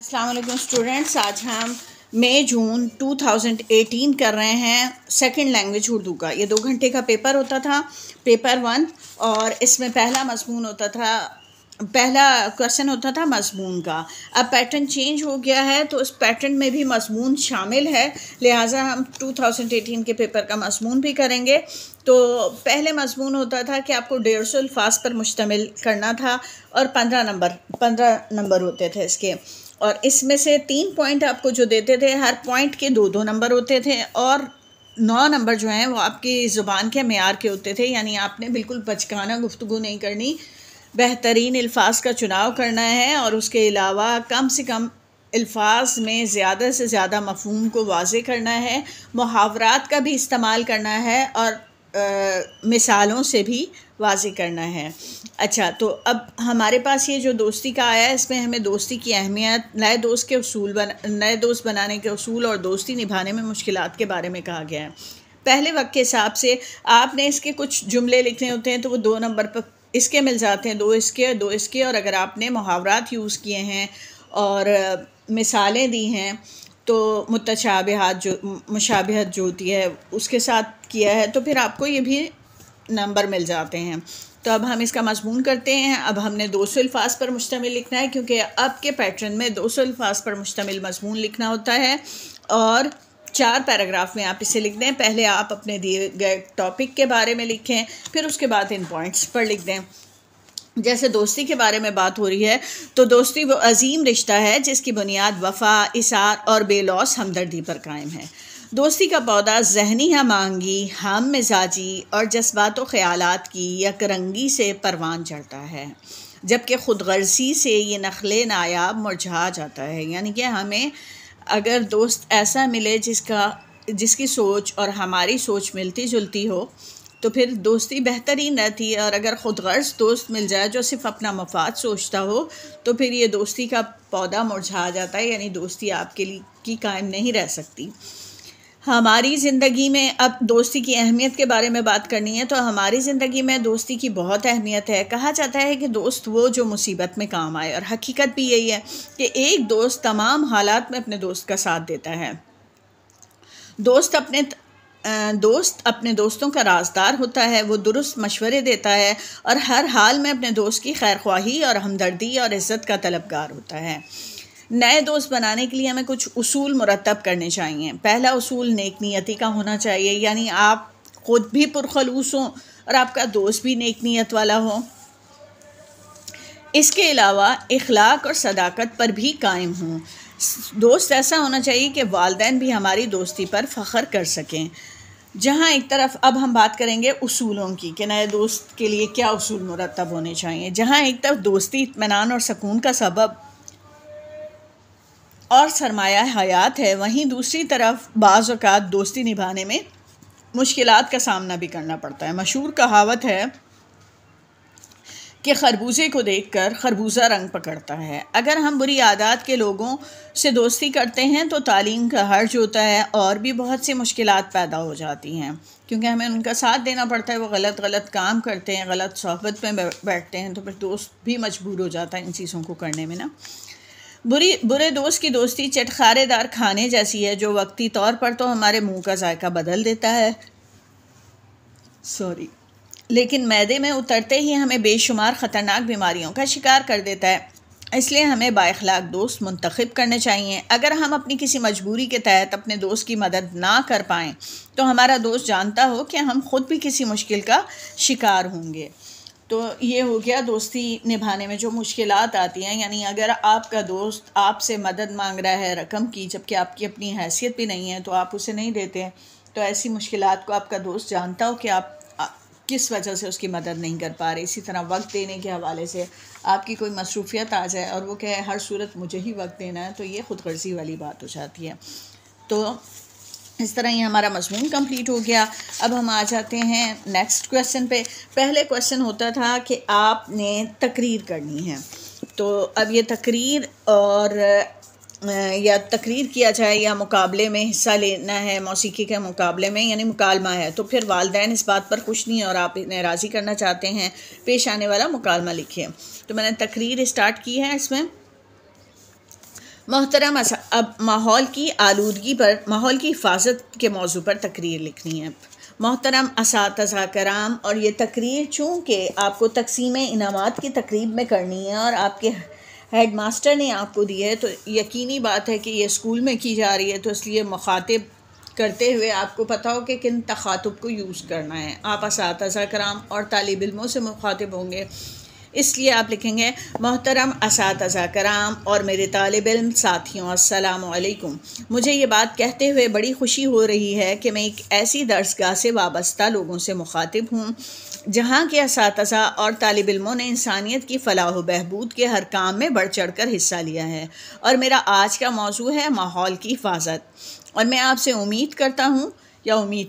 अस्सलाम वालेकुम स्टूडेंट्स, आज हम मई जून 2018 कर रहे हैं सेकंड लैंग्वेज उर्दू का। ये 2 घंटे का पेपर होता था, पेपर 1, और इसमें पहला क्वेश्चन होता था मज़मून का। अब पैटर्न चेंज हो गया है तो उस पैटर्न में भी मज़मून शामिल है, लिहाजा हम 2018 के पेपर का मज़मून भी करेंगे। तो पहले मज़मून होता था कि आपको 150 अल्फाज पर मुश्तमिल करना था और 15 नंबर होते थे इसके, और इसमें से 3 पॉइंट आपको जो देते थे, हर पॉइंट के 2-2 नंबर होते थे, और 9 नंबर जो हैं वो आपकी ज़ुबान के मेयार के होते थे। यानी आपने बिल्कुल बचकाना गुफ्तगू नहीं करनी, बेहतरीन अल्फाज का चुनाव करना है, और उसके अलावा कम से कम अल्फाज में ज़्यादा से ज़्यादा मफ़हूम को वाज़े करना है, मुहावरात का भी इस्तेमाल करना है, और मिसालों से भी वाज़े करना है। अच्छा, तो अब हमारे पास ये जो दोस्ती का आया है, इसमें हमें दोस्ती की अहमियत, नए दोस्त बनाने के उसूल और दोस्ती निभाने में मुश्किलात के बारे में कहा गया है। पहले वक्त के हिसाब से आपने इसके कुछ जुमले लिखने होते हैं तो वो 2 नंबर पर इसके मिल जाते हैं, 2 इसके, और अगर आपने मुहावरात यूज़ किए हैं और मिसालें दी हैं तो मुशाबिहत जो होती है उसके साथ किया है तो फिर आपको ये भी नंबर मिल जाते हैं। तो अब हम इसका मज़मून करते हैं। अब हमने 200 अल्फाज पर मुश्तमिल लिखना है, क्योंकि अब के पैटर्न में 200 अल्फाज पर मुश्तमिल मज़मून लिखना होता है, और 4 पैराग्राफ में आप इसे लिख दें। पहले आप अपने दिए गए टॉपिक के बारे में लिखें, फिर उसके बाद इन पॉइंट्स पर लिख दें। जैसे दोस्ती के बारे में बात हो रही है तो दोस्ती वो अजीम रिश्ता है जिसकी बुनियाद वफ़ा, इसार और बेलौस हमदर्दी पर कायम है। दोस्ती का पौधा ज़हनी हमांगी, हम मिजाजी और जज्बात व ख़यालात की यकरंगी से परवान चढ़ता है, जबकि ख़ुदगर्ज़ी से ये नखले नायाब मुरझा जाता है। यानी कि हमें अगर दोस्त ऐसा मिले जिसकी सोच और हमारी सोच मिलती जुलती हो तो फिर दोस्ती बेहतरीन रहती है, और अगर ख़ुदगर्ज़ दोस्त मिल जाए जो सिर्फ़ अपना मफाद सोचता हो तो फिर ये दोस्ती का पौधा मुरझा जाता है, यानी दोस्ती आपके लिए की कायम नहीं रह सकती। हमारी ज़िंदगी में अब दोस्ती की अहमियत के बारे में बात करनी है, तो हमारी ज़िंदगी में दोस्ती की बहुत अहमियत है। कहा जाता है कि दोस्त वो जो मुसीबत में काम आए, और हकीकत भी यही है कि एक दोस्त तमाम हालात में अपने दोस्त का साथ देता है। दोस्त अपने दोस्तों का राज़दार होता है, वो दुरुस्त मशवरे देता है और हर हाल में अपने दोस्त की खैरख्वाही और हमदर्दी और इज़्ज़त का तलबगार होता है। नए दोस्त बनाने के लिए हमें कुछ उसूल मुरतब करने चाहिए। पहला उसूल नेक नियति का होना चाहिए, यानी आप ख़ुद भी पुरखलूस हों और आपका दोस्त भी नेक नियत वाला हो। इसके अलावा इखलाक और सदाकत पर भी कायम हों। दोस्त ऐसा होना चाहिए कि वालिदैन भी हमारी दोस्ती पर फ़ख्र कर सकें। जहाँ एक तरफ अब हम बात करेंगे उसूलों की कि नए दोस्त के लिए क्या उसूल मुरतब होने चाहिए। जहाँ एक तरफ दोस्ती इत्मीनान और सकून का सबब और सरमाया हयात है, वहीं दूसरी तरफ बाज़ औक़ात दोस्ती निभाने में मुश्किलात का सामना भी करना पड़ता है। मशहूर कहावत है कि खरबूजे को देखकर खरबूजा रंग पकड़ता है। अगर हम बुरी आदत के लोगों से दोस्ती करते हैं तो तालीम का हर्ज होता है और भी बहुत सी मुश्किलात पैदा हो जाती हैं, क्योंकि हमें उनका साथ देना पड़ता है। वो गलत काम करते हैं, गलत सोहबत में बैठते हैं, तो फिर दोस्त भी मजबूर हो जाता है इन चीज़ों को करने में ना। बुरे दोस्त की दोस्ती चटखारेदार खाने जैसी है, जो वक्ती तौर पर तो हमारे मुँह का जायका बदल देता है, लेकिन मैदे में उतरते ही हमें बेशुमार ख़तरनाक बीमारियों का शिकार कर देता है। इसलिए हमें बाइखलाक दोस्त मुंतखब करने चाहिए। अगर हम अपनी किसी मजबूरी के तहत अपने दोस्त की मदद ना कर पाएँ तो हमारा दोस्त जानता हो कि हम ख़ुद भी किसी मुश्किल का शिकार होंगे। तो ये हो गया दोस्ती निभाने में जो मुश्किलात आती हैं। यानी अगर आपका दोस्त आपसे मदद मांग रहा है रकम की, जबकि आपकी अपनी हैसियत भी नहीं है, तो आप उसे नहीं देते हैं, तो ऐसी मुश्किलात को आपका दोस्त जानता हो कि आप किस वजह से उसकी मदद नहीं कर पा रहे। इसी तरह वक्त देने के हवाले से आपकी कोई मसरूफियत आ जाए और वो कहे हर सूरत मुझे ही वक्त देना है, तो ये ख़ुदगर्ज़ी वाली बात हो जाती है। तो इस तरह ही हमारा मज़मून कंप्लीट हो गया। अब हम आ जाते हैं नेक्स्ट क्वेश्चन पे। पहले क्वेश्चन होता था कि आपने तकरीर करनी है, तो अब ये तकरीर और या तकरीर किया जाए या मुकाबले में हिस्सा लेना है, मौसीकी के मुकाबले में, यानी मुकालमा है, तो फिर वालिदैन इस बात पर खुश नहीं और आप इन्हें राज़ी करना चाहते हैं, पेश आने वाला मुकालमा लिखिए। तो मैंने तकरीर स्टार्ट की है। इसमें मोहतरम अब माहौल की आलूदगी पर, माहौल की हिफाजत के मौजू पर तकरीर लिखनी है। मोहतरम असातिज़ा कराम, और ये तकरीर चूँकि आपको तकसीम इनामात की तकरीब में करनी है और आपके हेड मास्टर ने आपको दी है, तो यकीनी बात है कि ये स्कूल में की जा रही है, तो इसलिए मुखातिब करते हुए आपको पता हो कि किन तखातुब को यूज़ करना है। आप असातिज़ा कराम और तालिब इल्मों से मुखातिब होंगे, इसलिए आप लिखेंगे मोहतरम असातिज़ा कराम और मेरे तालिब इल्म साथियों, अस्सलामु अलैकुम। मुझे ये बात कहते हुए बड़ी खुशी हो रही है कि मैं एक ऐसी दर्सगाह से वाबस्ता लोगों से मुखातिब हूँ जहाँ के असातिज़ा और तालिब इल्मों ने इंसानियत की फ़लाह व बहबूद के हर काम में बढ़ चढ़ कर हिस्सा लिया है। और मेरा आज का मौजू है माहौल की हिफाजत। और मैं आपसे उम्मीद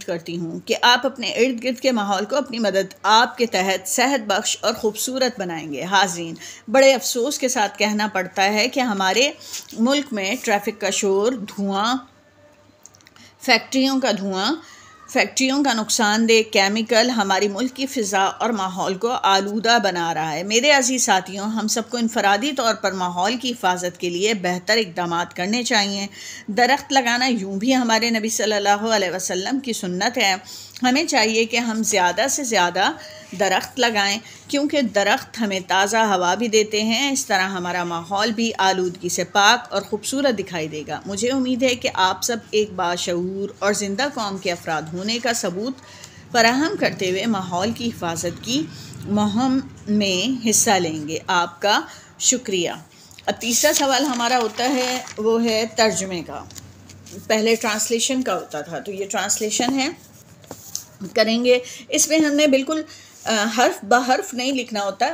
करती हूँ कि आप अपने इर्द गिर्द के माहौल को अपनी मदद आपके तहत सेहत बख्श और ख़ूबसूरत बनाएंगे। हाज़रीन, बड़े अफसोस के साथ कहना पड़ता है कि हमारे मुल्क में ट्रैफिक का शोर, धुआं, फैक्ट्रियों का नुकसानदेह केमिकल हमारी मुल्क की फ़िज़ा और माहौल को आलूदा बना रहा है। मेरे अज़ीज़ साथियों, हम सबको इनफरादी तौर पर माहौल की हिफाजत के लिए बेहतर इक़दामात करने चाहिए। दरख्त लगाना यूँ भी हमारे नबी सल्लल्लाहु अलैहि वसल्लम की सुन्नत है। हमें चाहिए कि हम ज़्यादा से ज़्यादा दरख्त लगाएं, क्योंकि दरख्त हमें ताज़ा हवा भी देते हैं। इस तरह हमारा माहौल भी आलूदगी से पाक और ख़ूबसूरत दिखाई देगा। मुझे उम्मीद है कि आप सब एक बाशऊर और ज़िंदा कौम के अफराद होने का सबूत फराहम करते हुए माहौल की हिफाजत की मुहिम में हिस्सा लेंगे। आपका शुक्रिया। अब तीसरा सवाल हमारा होता है, वो है तर्जुमे का। पहले ट्रांसलेशन का होता था, तो ये ट्रांसलेशन है, करेंगे। इसमें हमने बिल्कुल हर्फ ब हर्फ नहीं लिखना होता,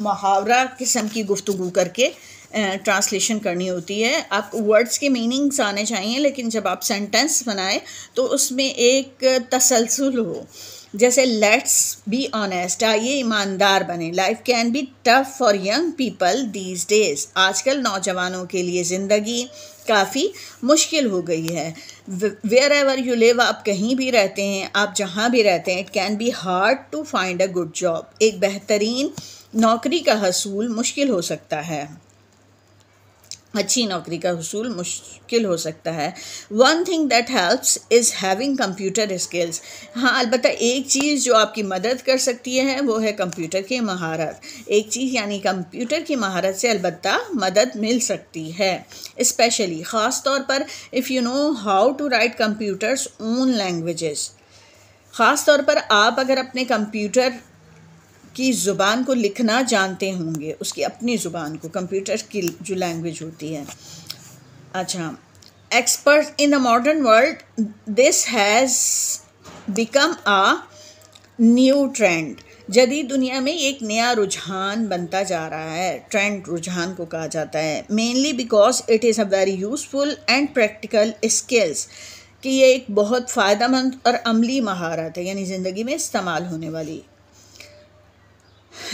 मुहावरा किस्म की गुफ्तगू करके ट्रांसलेशन करनी होती है। आपको वर्ड्स के मीनिंग्स आने चाहिए, लेकिन जब आप सेंटेंस बनाए तो उसमें एक तसलसल हो। जैसे लेट्स बी ऑनेस्ट, आइए ईमानदार बने। Life can be tough for young people these days, आजकल नौजवानों के लिए ज़िंदगी काफ़ी मुश्किल हो गई है। वेयर एवर यू लिव, आप कहीं भी रहते हैं, आप जहाँ भी रहते हैं, it can be hard to find a good job, एक बेहतरीन नौकरी का हसूल मुश्किल हो सकता है, अच्छी नौकरी का हसूल मुश्किल हो सकता है। One thing that helps is having computer skills, हाँ अलबत्ता एक चीज़ जो आपकी मदद कर सकती है वो है कंप्यूटर की महारत। एक चीज़ यानी कंप्यूटर की महारत से अलबत्ता मदद मिल सकती है, स्पेशली ख़ास तौर पर if you know how to write computers own languages. ख़ास तौर पर आप अगर अपने कंप्यूटर की ज़ुबान को लिखना जानते होंगे, उसकी अपनी ज़ुबान को, कंप्यूटर की जो लैंग्वेज होती है। अच्छा, expert in the modern world this has become a new trend, जदीद दुनिया में एक नया रुझान बनता जा रहा है। ट्रेंड रुझान को कहा जाता है, mainly because it is a very useful and practical skills, कि ये एक बहुत फ़ायदेमंद और अमली महारत है, यानी ज़िंदगी में इस्तेमाल होने वाली।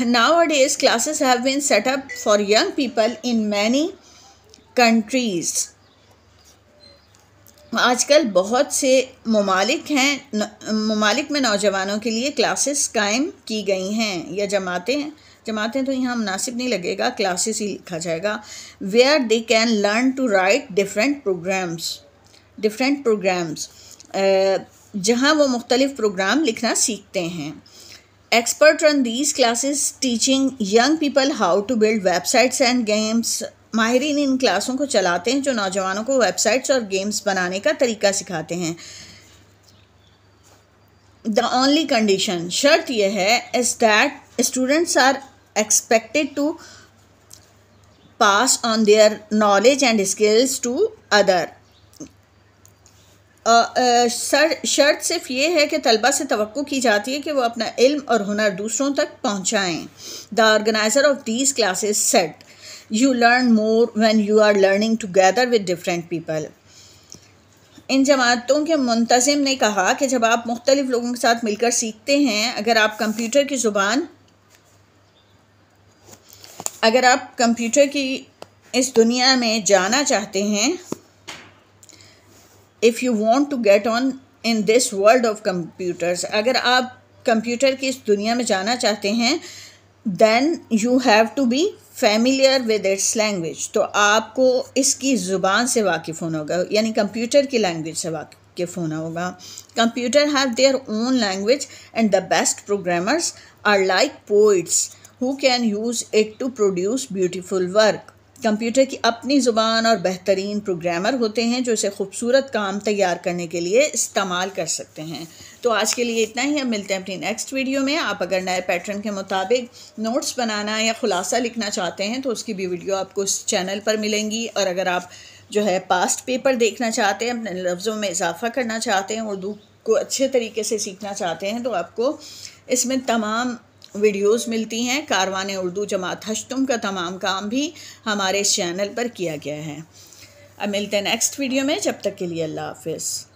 Nowadays, classes have been set up for young people in many countries. आजकल बहुत से ममालिक में नौजवानों के लिए क्लासेस कायम की गई हैं, या जमातें तो यहाँ मुनासिब नहीं लगेगा, क्लासेस ही लिखा जाएगा। Where they can learn to write different programs, जहाँ वो मुख्तलिफ प्रोग्राम लिखना सीखते हैं। Experts run these classes teaching young people how to build websites and games. माहिरीन इन क्लासों को चलाते हैं जो नौजवानों को वेबसाइट्स और गेम्स बनाने का तरीका सिखाते हैं। The only condition, शर्त यह है, is that students are expected to pass on their knowledge and skills to other. शर्त सिर्फ ये है कि तलबा से तवक्को की जाती है कि वो अपना इल्म और हुनर दूसरों तक पहुँचाएँ। The organiser of these classes said, you learn more when you are learning together with different people. इन जमातों के मुंतज़िम ने कहा कि जब आप मुख्तलिफ लोगों के साथ मिलकर सीखते हैं, अगर आप कंप्यूटर की इस दुनिया में जाना चाहते हैं, if you want to get on in this world of computers, अगर आप कंप्यूटर की इस दुनिया में जाना चाहते हैं, then you have to be familiar with its language, तो आपको इसकी ज़ुबान से वाकिफ़ होना होगा, यानी कंप्यूटर की लैंग्वेज से वाकिफ़ होना होगा। Computer have their own language and the best programmers are like poets who can use it to produce beautiful work. Computer की अपनी ज़ुबान और बेहतरीन प्रोग्रामर होते हैं जो इसे खूबसूरत काम तैयार करने के लिए इस्तेमाल कर सकते हैं। तो आज के लिए इतना ही, हम मिलते हैं अपनी नेक्स्ट वीडियो में। आप अगर नए पैटर्न के मुताबिक नोट्स बनाना या खुलासा लिखना चाहते हैं तो उसकी भी वीडियो आपको इस चैनल पर मिलेंगी, और अगर आप जो है पास्ट पेपर देखना चाहते हैं, अपने लफ्ज़ों में इजाफ़ा करना चाहते हैं, उर्दू को अच्छे तरीके से सीखना चाहते हैं, तो आपको इसमें तमाम वीडियोस मिलती हैं। कारवान उर्दू जमात हश्तुम का तमाम काम भी हमारे इस चैनल पर किया गया है। अब मिलते हैं नेक्स्ट वीडियो में, जब तक के लिए अल्लाह हाफ़िज़।